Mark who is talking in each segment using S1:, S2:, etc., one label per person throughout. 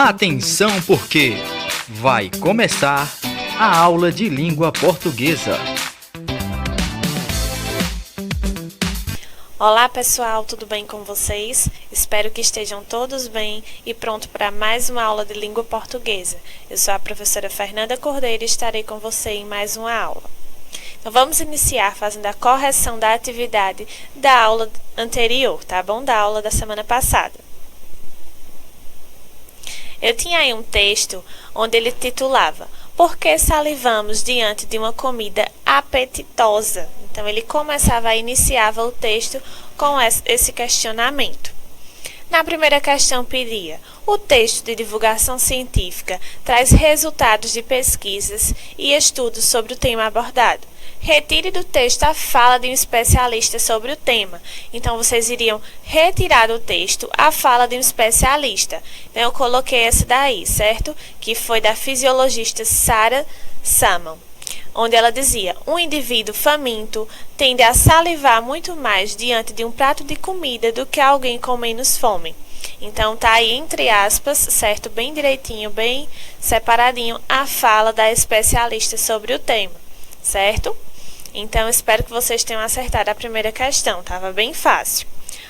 S1: Atenção porque vai começar a aula de língua portuguesa.
S2: Olá pessoal, tudo bem com vocês? Espero que estejam todos bem e pronto para mais uma aula de língua portuguesa. Eu sou a professora Fernanda Cordeiro e estarei com você em mais uma aula. Então vamos iniciar fazendo a correção da atividade da aula anterior, tá bom? Da aula da semana passada. Eu tinha aí um texto onde ele titulava "Por que salivamos diante de uma comida apetitosa?". Então, ele iniciava o texto com esse questionamento. Na primeira questão pedia: o texto de divulgação científica traz resultados de pesquisas e estudos sobre o tema abordado. Retire do texto a fala de um especialista sobre o tema. Então, vocês iriam retirar do texto a fala de um especialista. Então, eu coloquei essa daí, certo? Que foi da fisiologista Sarah Salmon, onde ela dizia: um indivíduo faminto tende a salivar muito mais diante de um prato de comida do que alguém com menos fome. Então, tá aí entre aspas, certo? Bem direitinho, bem separadinho, a fala da especialista sobre o tema, certo? Então, espero que vocês tenham acertado a primeira questão, estava bem fácil.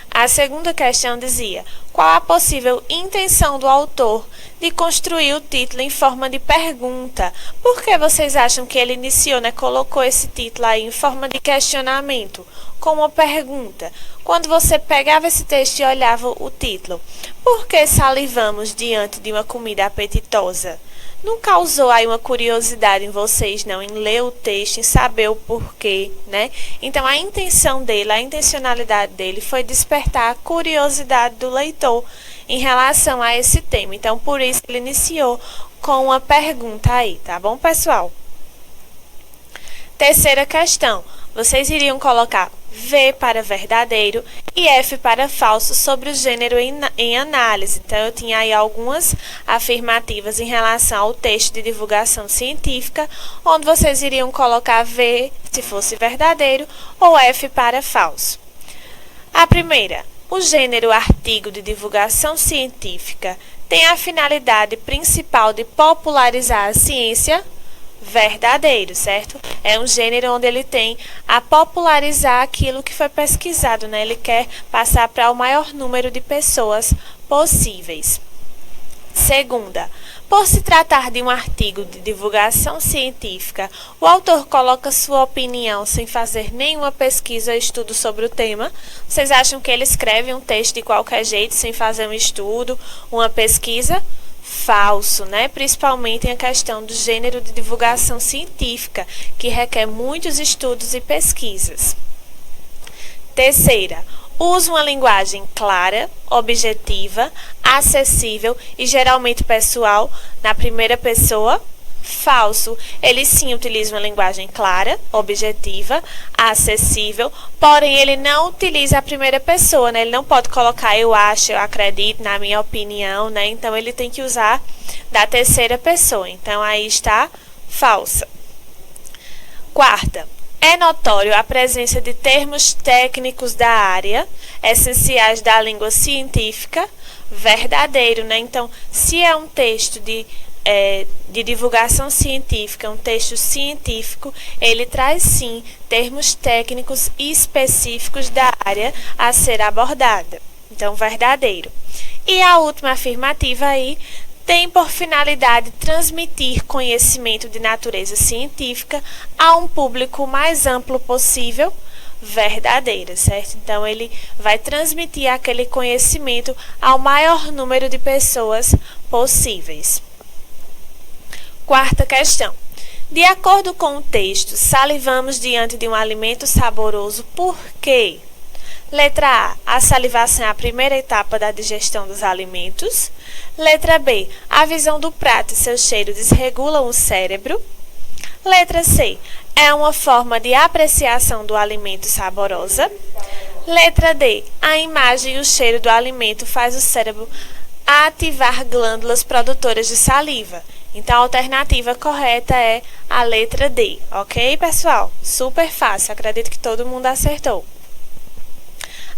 S2: A segunda questão dizia: qual a possível intenção do autor de construir o título em forma de pergunta? Por que vocês acham que ele iniciou, colocou esse título aí em forma de questionamento, como uma pergunta? Quando você pegava esse texto e olhava o título, por que salivamos diante de uma comida apetitosa? Não causou aí uma curiosidade em vocês, não, em ler o texto, em saber o porquê, né? Então, a intenção dele, a intencionalidade dele foi despertar a curiosidade do leitor em relação a esse tema. Então, por isso ele iniciou com uma pergunta aí, tá bom, pessoal? Terceira questão. Vocês iriam colocar V para verdadeiro e F para falso sobre o gênero em análise. Então, eu tinha aí algumas afirmativas em relação ao texto de divulgação científica, onde vocês iriam colocar V se fosse verdadeiro ou F para falso. A primeira: o gênero artigo de divulgação científica tem a finalidade principal de popularizar a ciência. Verdadeiro, certo? É um gênero onde ele tem a popularizar aquilo que foi pesquisado, né? Ele quer passar para o maior número de pessoas possíveis. Segunda, por se tratar de um artigo de divulgação científica, o autor coloca sua opinião sem fazer nenhuma pesquisa ou estudo sobre o tema. Vocês acham que ele escreve um texto de qualquer jeito, sem fazer um estudo, uma pesquisa? Falso, né? Principalmente em a questão do gênero de divulgação científica, que requer muitos estudos e pesquisas. Terceira, usa uma linguagem clara, objetiva, acessível e geralmente pessoal na primeira pessoa. Falso. Ele sim utiliza uma linguagem clara, objetiva, acessível, porém ele não utiliza a primeira pessoa, né? Ele não pode colocar eu acho, eu acredito, na minha opinião, né? Então ele tem que usar da terceira pessoa. Então aí está falsa. Quarta, é notório a presença de termos técnicos da área, essenciais da língua científica. Verdadeiro, né? Então, se é um texto de divulgação científica, um texto científico, ele traz sim termos técnicos e específicos da área a ser abordada. Então, verdadeiro. E a última afirmativa aí: tem por finalidade transmitir conhecimento de natureza científica a um público mais amplo possível. Verdadeira, certo? Então, ele vai transmitir aquele conhecimento ao maior número de pessoas possíveis. Quarta questão. De acordo com o texto, salivamos diante de um alimento saboroso por quê? Letra A. A salivação é a primeira etapa da digestão dos alimentos. Letra B. A visão do prato e seu cheiro desregulam o cérebro. Letra C. É uma forma de apreciação do alimento saborosa. Letra D. A imagem e o cheiro do alimento faz o cérebro ativar glândulas produtoras de saliva. Então, a alternativa correta é a letra D, ok, pessoal? Super fácil, acredito que todo mundo acertou.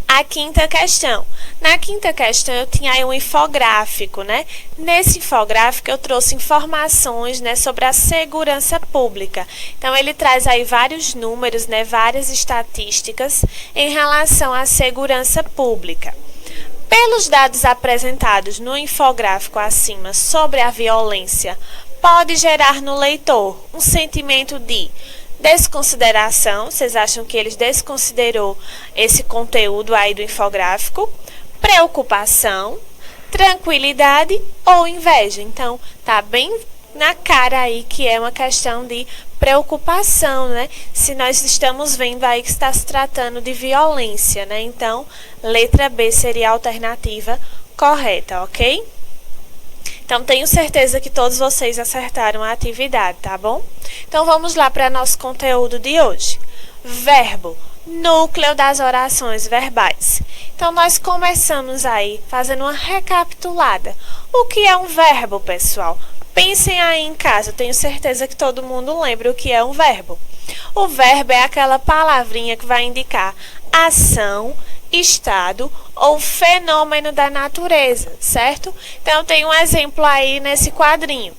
S2: a quinta questão. Na quinta questão, eu tinha aí um infográfico, né? Nesse infográfico, eu trouxe informações, né, sobre a segurança pública. Então, ele traz aí vários números, né, várias estatísticas em relação à segurança pública. Pelos dados apresentados no infográfico acima sobre a violência, pode gerar no leitor um sentimento de desconsideração. Vocês acham que ele desconsiderou esse conteúdo aí do infográfico? Preocupação, tranquilidade ou inveja? Então, tá bem na cara aí que é uma questão de preocupação, né? Se nós estamos vendo aí que está se tratando de violência, né? Então, letra B seria a alternativa correta, ok? Então, tenho certeza que todos vocês acertaram a atividade, tá bom? Então, vamos lá para nosso conteúdo de hoje. Verbo, núcleo das orações verbais. Então, nós começamos aí fazendo uma recapitulada. O que é um verbo, pessoal? Pensem aí em casa, eu tenho certeza que todo mundo lembra o que é um verbo. O verbo é aquela palavrinha que vai indicar ação, estado ou fenômeno da natureza, certo? Então, tem um exemplo aí nesse quadrinho.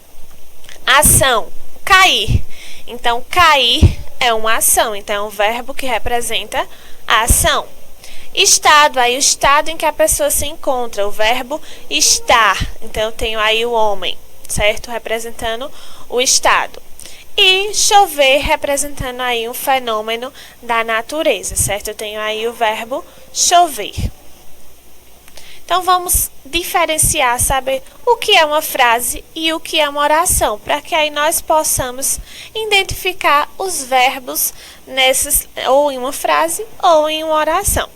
S2: Ação, cair. Então, cair é uma ação. Então, é um verbo que representa a ação. Estado, aí o estado em que a pessoa se encontra. O verbo estar. Então, eu tenho aí o homem, certo? Representando o estado. E chover, representando aí um fenômeno da natureza, certo? Eu tenho aí o verbo chover. Então, vamos diferenciar, saber o que é uma frase e o que é uma oração, para que aí nós possamos identificar os verbos ou em uma frase ou em uma oração.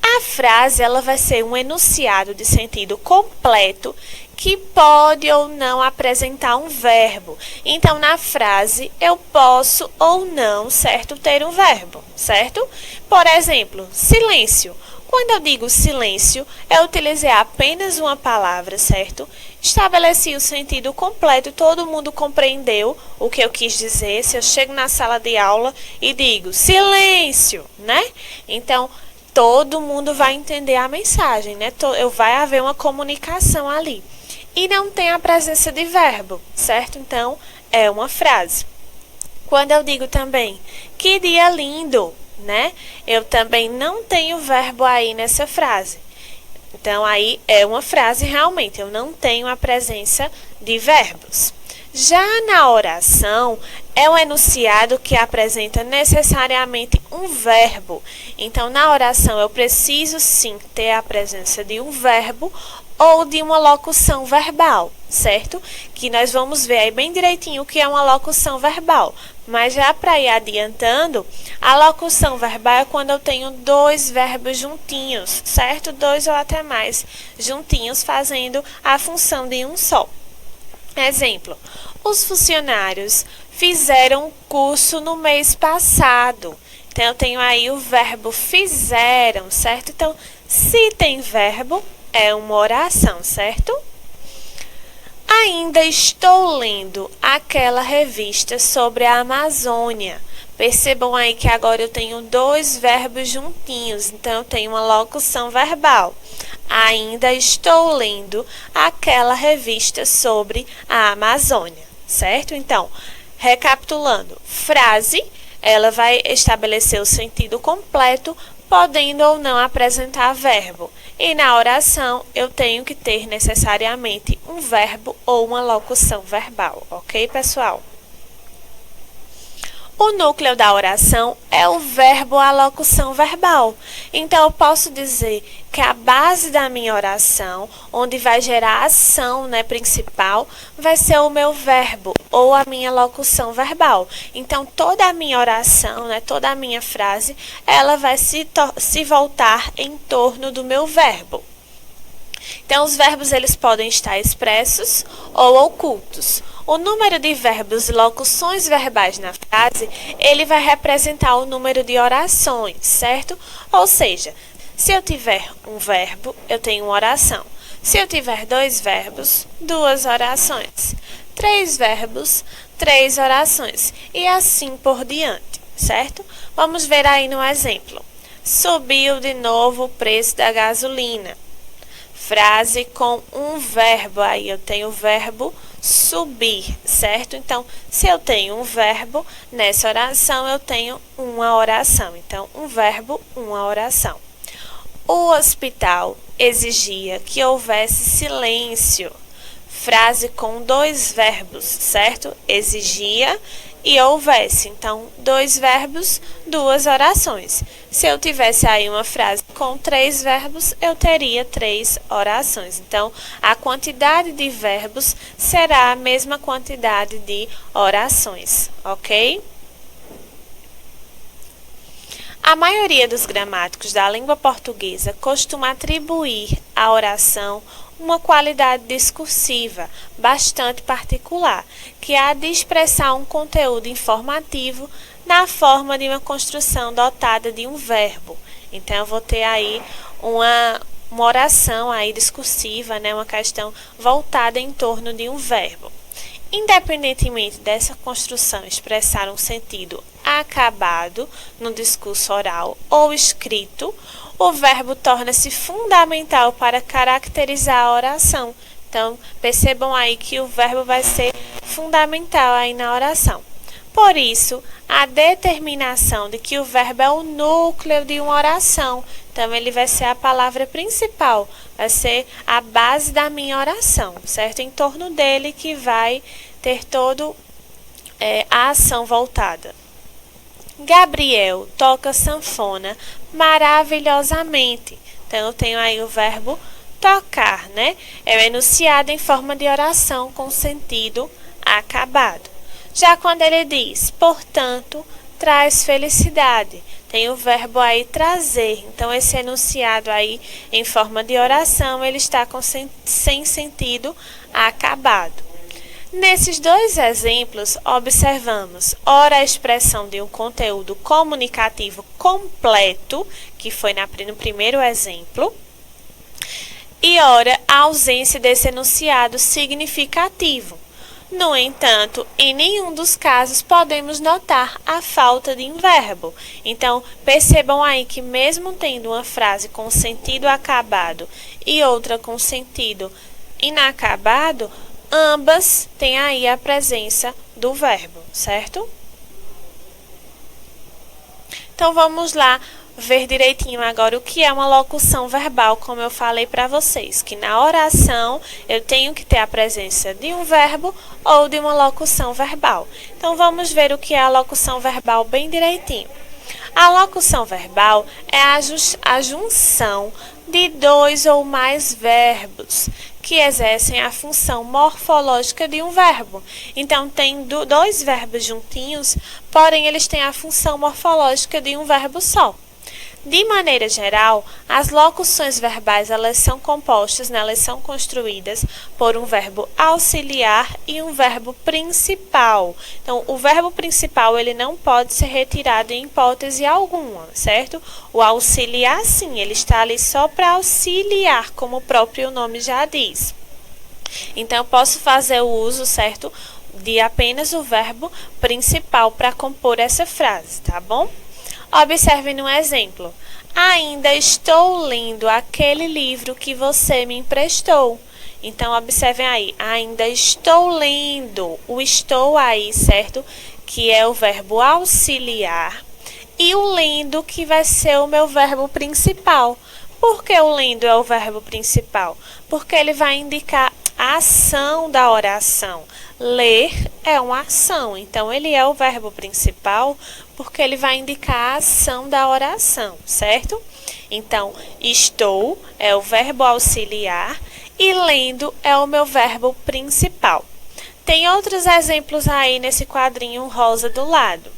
S2: A frase, ela vai ser um enunciado de sentido completo que pode ou não apresentar um verbo. Então, na frase, eu posso ou não, certo, ter um verbo, certo? Por exemplo, silêncio. Quando eu digo silêncio, eu utilizei apenas uma palavra, certo? Estabeleci o sentido completo, todo mundo compreendeu o que eu quis dizer. Se eu chego na sala de aula e digo silêncio, né? Então, todo mundo vai entender a mensagem, né? Vai haver uma comunicação ali. E não tem a presença de verbo, certo? Então, é uma frase. Quando eu digo também, que dia lindo, né? Eu também não tenho verbo aí nessa frase. Então, aí é uma frase realmente, eu não tenho a presença de verbos. Já na oração, é um enunciado que apresenta necessariamente um verbo. Então, na oração, eu preciso sim ter a presença de um verbo ou de uma locução verbal, certo? Que nós vamos ver aí bem direitinho o que é uma locução verbal. Mas já para ir adiantando, a locução verbal é quando eu tenho dois verbos juntinhos, certo? Dois ou até mais juntinhos fazendo a função de um só. Exemplo, os funcionários fizeram um curso no mês passado. Então, eu tenho aí o verbo fizeram, certo? Então, se tem verbo, é uma oração, certo? Ainda estou lendo aquela revista sobre a Amazônia. Percebam aí que agora eu tenho dois verbos juntinhos, então eu tenho uma locução verbal. Ainda estou lendo aquela revista sobre a Amazônia, certo? Então, recapitulando, frase, ela vai estabelecer o sentido completo, podendo ou não apresentar verbo. E na oração, eu tenho que ter necessariamente um verbo ou uma locução verbal, ok, pessoal? O núcleo da oração é o verbo ou a locução verbal. Então, eu posso dizer que a base da minha oração, onde vai gerar a ação, né, principal, vai ser o meu verbo ou a minha locução verbal. Então, toda a minha oração, né, toda a minha frase, ela vai se voltar em torno do meu verbo. Então, os verbos eles podem estar expressos ou ocultos. O número de verbos e locuções verbais na frase, ele vai representar o número de orações, certo? Ou seja, se eu tiver um verbo, eu tenho uma oração. Se eu tiver dois verbos, duas orações. Três verbos, três orações. E assim por diante, certo? Vamos ver aí no exemplo. Subiu de novo o preço da gasolina. Frase com um verbo, aí eu tenho o verbo subir, certo? Então, se eu tenho um verbo, nessa oração eu tenho uma oração. Então, um verbo, uma oração. O hospital exigia que houvesse silêncio. Frase com dois verbos, certo? Exigia e houvesse. Então, dois verbos, duas orações. Se eu tivesse aí uma frase com três verbos, eu teria três orações. Então, a quantidade de verbos será a mesma quantidade de orações, ok? A maioria dos gramáticos da língua portuguesa costuma atribuir à oração uma qualidade discursiva bastante particular, que há de expressar um conteúdo informativo na forma de uma construção dotada de um verbo. Então, eu vou ter aí uma oração aí discursiva, né, uma questão voltada em torno de um verbo. Independentemente dessa construção expressar um sentido acabado no discurso oral ou escrito, o verbo torna-se fundamental para caracterizar a oração. Então, percebam aí que o verbo vai ser fundamental aí na oração. Por isso, a determinação de que o verbo é o núcleo de uma oração. Então, ele vai ser a palavra principal, vai ser a base da minha oração, certo? Em torno dele que vai ter toda a ação voltada. Gabriel toca sanfona maravilhosamente. Então, eu tenho aí o verbo tocar, né? É o enunciado em forma de oração com sentido acabado. Já quando ele diz, portanto, traz felicidade, tem o verbo aí trazer. Então, esse enunciado aí em forma de oração, ele está sem sentido acabado. Nesses dois exemplos, observamos, ora a expressão de um conteúdo comunicativo completo, que foi no primeiro exemplo, e ora a ausência desse enunciado significativo. No entanto, em nenhum dos casos podemos notar a falta de um verbo. Então, percebam aí que mesmo tendo uma frase com sentido acabado e outra com sentido inacabado, ambas têm aí a presença do verbo, certo? Então, vamos lá ver direitinho agora o que é uma locução verbal, como eu falei para vocês, que na oração eu tenho que ter a presença de um verbo ou de uma locução verbal. Então, vamos ver o que é a locução verbal bem direitinho. A locução verbal é a junção de dois ou mais verbos que exercem a função morfológica de um verbo. Então, tem dois verbos juntinhos, porém eles têm a função morfológica de um verbo só. De maneira geral, as locuções verbais elas são compostas, né, elas são construídas por um verbo auxiliar e um verbo principal. Então, o verbo principal ele não pode ser retirado em hipótese alguma, certo? O auxiliar, sim, ele está ali só para auxiliar, como o próprio nome já diz. Então, eu posso fazer o uso, certo, de apenas o verbo principal para compor essa frase, tá bom? Observe no exemplo. Ainda estou lendo aquele livro que você me emprestou. Então, observem aí. Ainda estou lendo. O estou aí, certo? Que é o verbo auxiliar. E o lendo que vai ser o meu verbo principal. Por que o lendo é o verbo principal? Porque ele vai indicar a ação da oração. Ler é uma ação, então ele é o verbo principal porque ele vai indicar a ação da oração, certo? Então, estou é o verbo auxiliar e lendo é o meu verbo principal. Tem outros exemplos aí nesse quadrinho rosa do lado.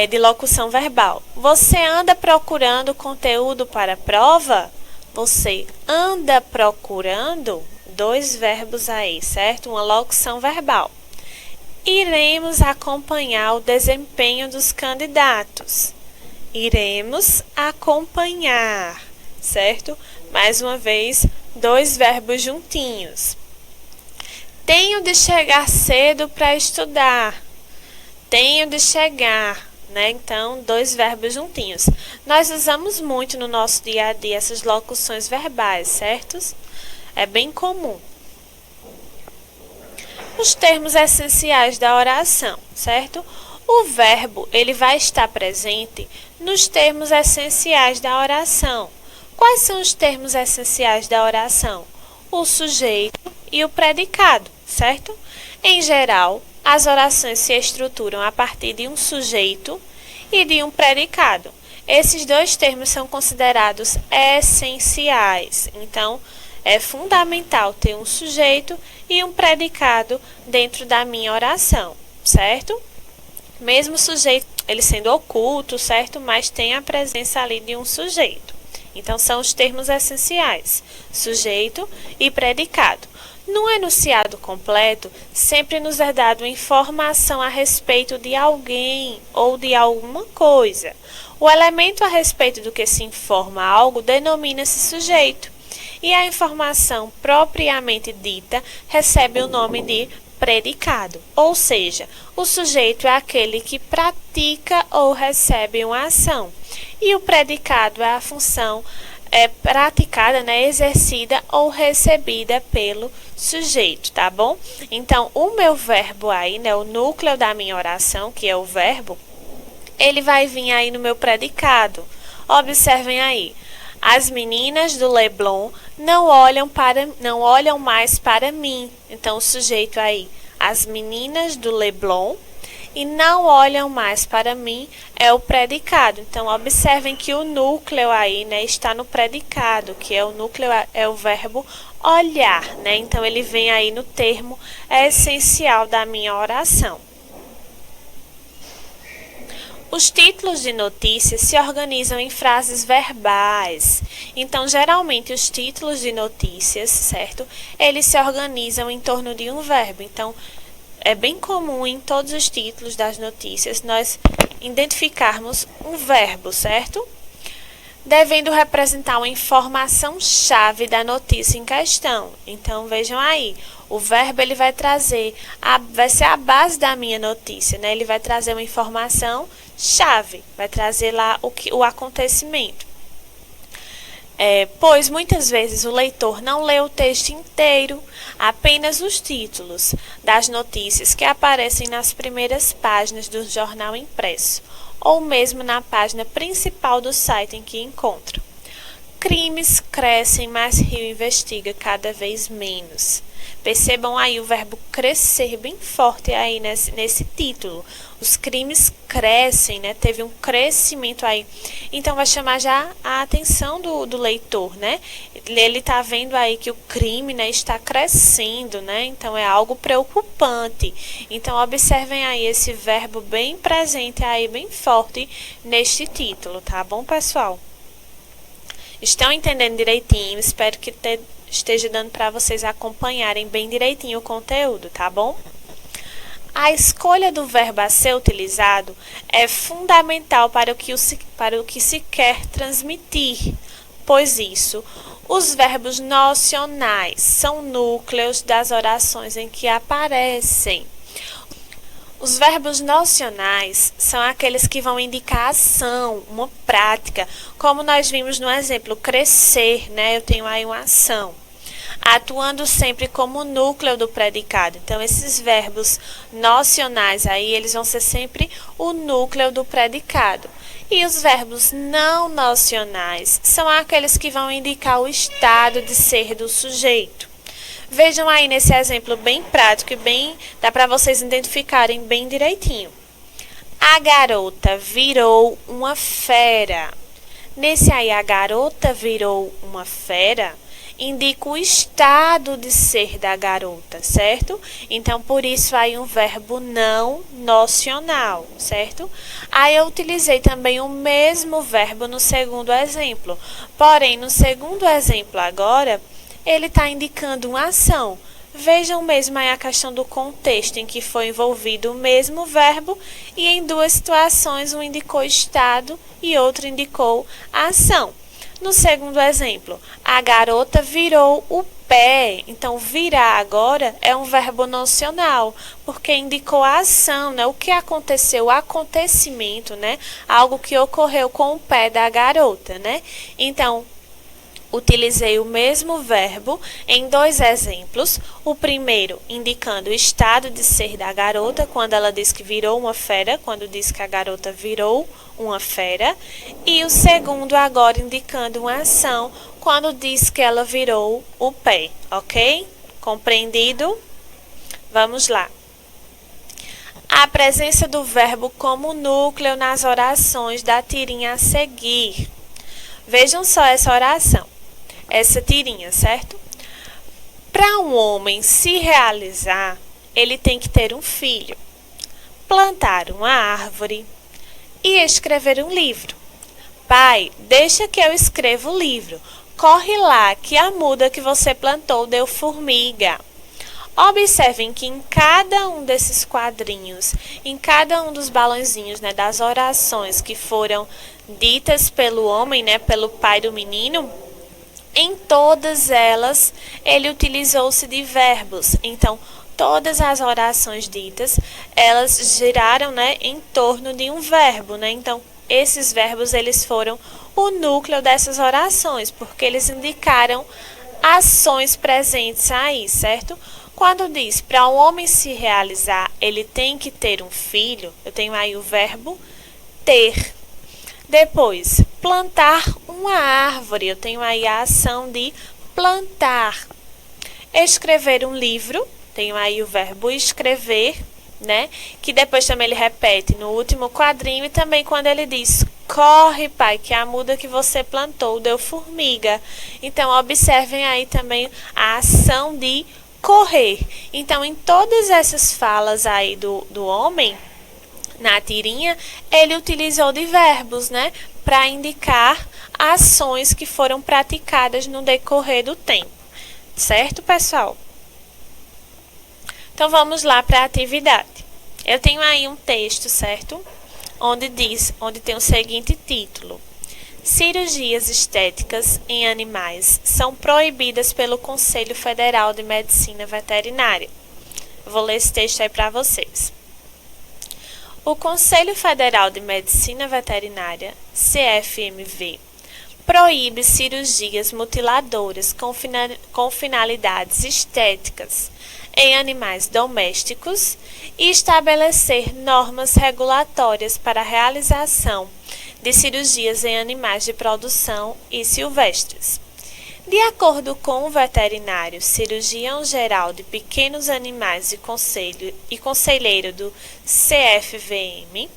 S2: De locução verbal. Você anda procurando conteúdo para a prova? Você anda procurando? Dois verbos aí, certo? Uma locução verbal. Iremos acompanhar o desempenho dos candidatos. Iremos acompanhar, certo? Mais uma vez, dois verbos juntinhos. Tenho de chegar cedo para estudar. Tenho de chegar, né? Então, dois verbos juntinhos. Nós usamos muito no nosso dia a dia essas locuções verbais, certo? É bem comum. Os termos essenciais da oração, certo? O verbo, ele vai estar presente nos termos essenciais da oração. Quais são os termos essenciais da oração? O sujeito e o predicado, certo? Em geral, as orações se estruturam a partir de um sujeito e de um predicado. Esses dois termos são considerados essenciais. Então, é fundamental ter um sujeito e um predicado dentro da minha oração, certo? Mesmo o sujeito, ele sendo oculto, certo? Mas tem a presença ali de um sujeito. Então, são os termos essenciais, sujeito e predicado. No enunciado completo, sempre nos é dado informação a respeito de alguém ou de alguma coisa. O elemento a respeito do que se informa algo denomina-se sujeito. E a informação propriamente dita recebe o nome de predicado, ou seja, o sujeito é aquele que pratica ou recebe uma ação, e o predicado é a função praticada, né, exercida ou recebida pelo sujeito, tá bom? Então, o meu verbo aí, né, o núcleo da minha oração, que é o verbo, ele vai vir aí no meu predicado. Observem aí. As meninas do Leblon não olham mais para mim. Então, o sujeito aí, as meninas do Leblon, e não olham mais para mim, é o predicado. Então, observem que o núcleo aí, né, está no predicado, que é o núcleo, é o verbo olhar, né? Então, ele vem aí no termo essencial da minha oração. Os títulos de notícias se organizam em frases verbais. Então, geralmente, os títulos de notícias, certo? Eles se organizam em torno de um verbo. Então, é bem comum em todos os títulos das notícias nós identificarmos um verbo, certo? Devendo representar uma informação-chave da notícia em questão. Então, vejam aí, o verbo ele vai ser a base da minha notícia, né? Ele vai trazer uma informação-chave, vai trazer lá o acontecimento. Pois muitas vezes o leitor não lê o texto inteiro, apenas os títulos das notícias que aparecem nas primeiras páginas do jornal impresso, ou mesmo na página principal do site em que encontra. Crimes crescem, mas Rio investiga cada vez menos. Percebam aí o verbo crescer bem forte aí nesse título. Os crimes crescem, né? Teve um crescimento aí. Então, vai chamar já a atenção do leitor, né? Ele está vendo aí que o crime, né, está crescendo, né? Então, é algo preocupante. Então, observem aí esse verbo bem presente aí, bem forte neste título, tá bom, pessoal? Estão entendendo direitinho? Espero que esteja dando para vocês acompanharem bem direitinho o conteúdo, tá bom? A escolha do verbo a ser utilizado é fundamental para o que se quer transmitir, pois os verbos nocionais são núcleos das orações em que aparecem. Os verbos nocionais são aqueles que vão indicar ação, uma prática, como nós vimos no exemplo, crescer, né? Eu tenho aí uma ação, atuando sempre como núcleo do predicado. Então, esses verbos nocionais aí, eles vão ser sempre o núcleo do predicado. E os verbos não nocionais são aqueles que vão indicar o estado de ser do sujeito. Vejam aí nesse exemplo bem prático e dá para vocês identificarem bem direitinho. A garota virou uma fera. Nesse aí, a garota virou uma fera, indica o estado de ser da garota, certo? Então, por isso aí um verbo não nocional, certo? Aí eu utilizei também o mesmo verbo no segundo exemplo. Porém, no segundo exemplo agora, ele está indicando uma ação. Vejam mesmo aí a questão do contexto em que foi envolvido o mesmo verbo e em duas situações um indicou estado e outro indicou a ação. No segundo exemplo, a garota virou o pé. Então, virar agora é um verbo nocional, porque indicou a ação, né? O que aconteceu, o acontecimento, né? Algo que ocorreu com o pé da garota, né? Então, utilizei o mesmo verbo em dois exemplos. O primeiro indicando o estado de ser da garota, quando ela diz que virou uma fera, quando diz que a garota virou uma fera. E o segundo agora indicando uma ação, quando diz que ela virou o pé, ok? Compreendido? Vamos lá. A presença do verbo como núcleo nas orações da tirinha a seguir. Vejam só essa oração. Essa tirinha, certo? Para um homem se realizar, ele tem que ter um filho, plantar uma árvore e escrever um livro. Pai, deixa que eu escreva o livro. Corre lá que a muda que você plantou deu formiga. Observem que em cada um desses quadrinhos, em cada um dos balãozinhos, né, das orações que foram ditas pelo homem, né, pelo pai do menino, em todas elas, ele utilizou-se de verbos. Então, todas as orações ditas, elas giraram, né, em torno de um verbo, né? Então, esses verbos, eles foram o núcleo dessas orações, porque eles indicaram ações presentes aí, certo? Quando diz, para um homem se realizar, ele tem que ter um filho, eu tenho aí o verbo ter. Depois, plantar uma árvore. Eu tenho aí a ação de plantar. Escrever um livro. Tenho aí o verbo escrever, né? Que depois também ele repete no último quadrinho. E também quando ele diz, corre, pai, que a muda que você plantou deu formiga. Então, observem aí também a ação de correr. Então, em todas essas falas aí do homem, na tirinha, ele utilizou de verbos, né, para indicar ações que foram praticadas no decorrer do tempo. Certo, pessoal? Então, vamos lá para a atividade. Eu tenho aí um texto, certo? Onde tem o seguinte título: cirurgias estéticas em animais são proibidas pelo Conselho Federal de Medicina Veterinária. Eu vou ler esse texto aí para vocês. O Conselho Federal de Medicina Veterinária, CFMV, proíbe cirurgias mutiladoras com finalidades estéticas em animais domésticos e estabelecer normas regulatórias para a realização de cirurgias em animais de produção e silvestres. De acordo com o veterinário, cirurgião geral de pequenos animais e conselheiro do CFVM,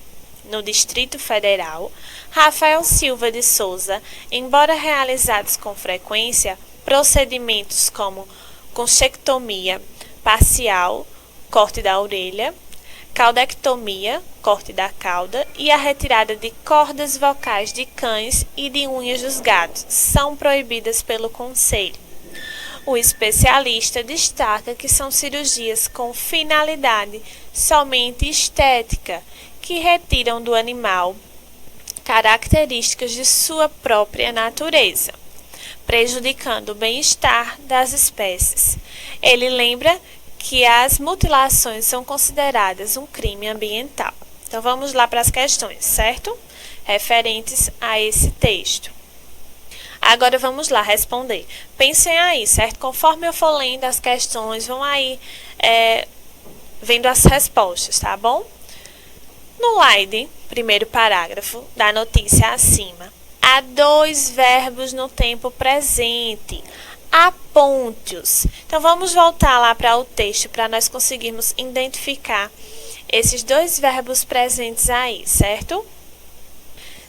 S2: no Distrito Federal, Rafael Silva de Souza, embora realizados com frequência, procedimentos como conchectomia parcial, corte da orelha, caudectomia, corte da cauda, e a retirada de cordas vocais de cães e de unhas dos gatos são proibidas pelo Conselho. O especialista destaca que são cirurgias com finalidade somente estética, que retiram do animal características de sua própria natureza, prejudicando o bem-estar das espécies. Ele lembra que as mutilações são consideradas um crime ambiental. Então, vamos lá para as questões, certo? Referentes a esse texto. Agora, vamos lá responder. Pensem aí, certo? Conforme eu for lendo as questões, vão aí vendo as respostas, tá bom? No slide, primeiro parágrafo da notícia acima, há dois verbos no tempo presente. Aponte-os. Então, vamos voltar lá para o texto para nós conseguirmos identificar esses dois verbos presentes aí, certo?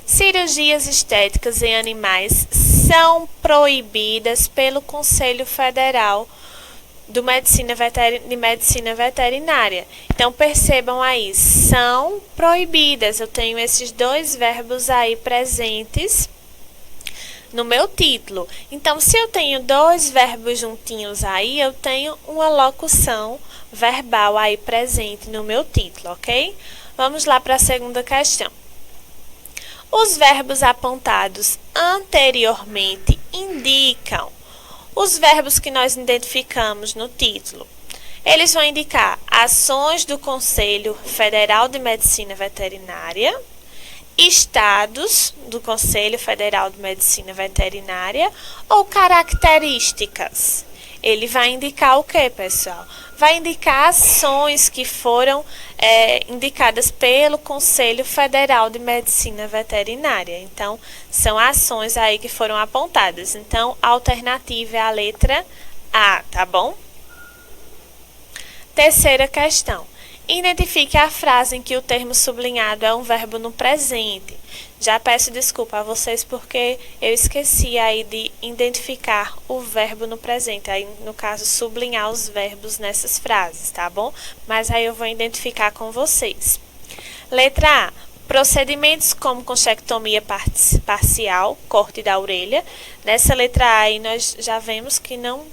S2: Cirurgias estéticas em animais são proibidas pelo Conselho Federal de Medicina Veterinária. Então, percebam aí, são proibidas. Eu tenho esses dois verbos aí presentes no meu título. Então, se eu tenho dois verbos juntinhos aí, eu tenho uma locução verbal aí presente no meu título, ok? Vamos lá para a segunda questão. Os verbos apontados anteriormente indicam Os verbos que nós identificamos no título, eles vão indicar ações do Conselho Federal de Medicina Veterinária, estados do Conselho Federal de Medicina Veterinária ou características. Ele vai indicar o que, pessoal? Vai indicar ações que foram indicadas pelo Conselho Federal de Medicina Veterinária. Então, são ações aí que foram apontadas. Então, a alternativa é a letra A, tá bom? Terceira questão. Identifique a frase em que o termo sublinhado é um verbo no presente. Já peço desculpa a vocês porque eu esqueci aí de identificar o verbo no presente. Aí, no caso, sublinhar os verbos nessas frases, tá bom? Mas aí eu vou identificar com vocês. Letra A. Procedimentos como conchectomia parcial, corte da orelha. Nessa letra A aí nós já vemos que não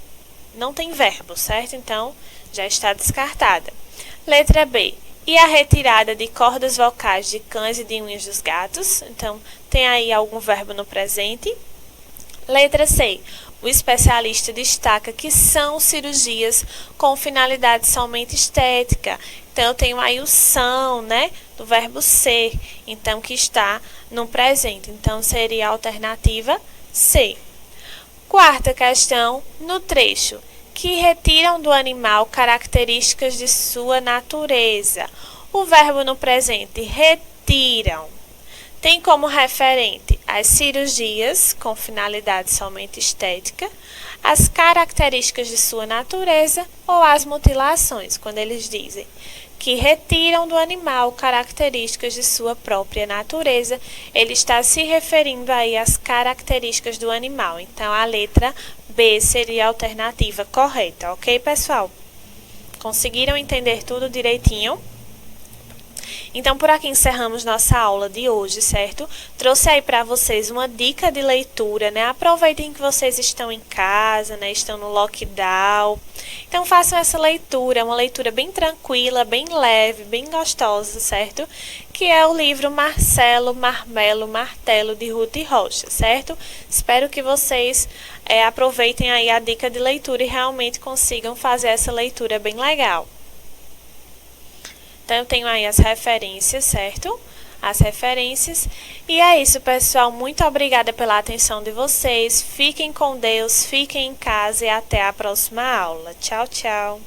S2: tem verbo, certo? Então, já está descartada. Letra B. E a retirada de cordas vocais de cães e de unhas dos gatos. Então, tem aí algum verbo no presente. Letra C. O especialista destaca que são cirurgias com finalidade somente estética. Então, eu tenho aí o são, né? Do verbo ser. Então, que está no presente. Então, seria a alternativa C. Quarta questão, no trecho. Que retiram do animal características de sua natureza. O verbo no presente, retiram, tem como referente as cirurgias com finalidade somente estética, as características de sua natureza ou as mutilações, quando eles dizem que retiram do animal características de sua própria natureza, ele está se referindo aí às características do animal. Então, a letra B seria a alternativa correta, ok, pessoal? Conseguiram entender tudo direitinho? Então, por aqui encerramos nossa aula de hoje, certo? Trouxe aí para vocês uma dica de leitura, né? Aproveitem que vocês estão em casa, né? Estão no lockdown. Então, façam essa leitura, uma leitura bem tranquila, bem leve, bem gostosa, certo? Que é o livro Marcelo, Marmelo, Martelo, de Ruth Rocha, certo? Espero que vocês aproveitem aí a dica de leitura e realmente consigam fazer essa leitura bem legal. Então, eu tenho aí as referências, certo? As referências. E é isso, pessoal. Muito obrigada pela atenção de vocês. Fiquem com Deus, fiquem em casa e até a próxima aula. Tchau, tchau.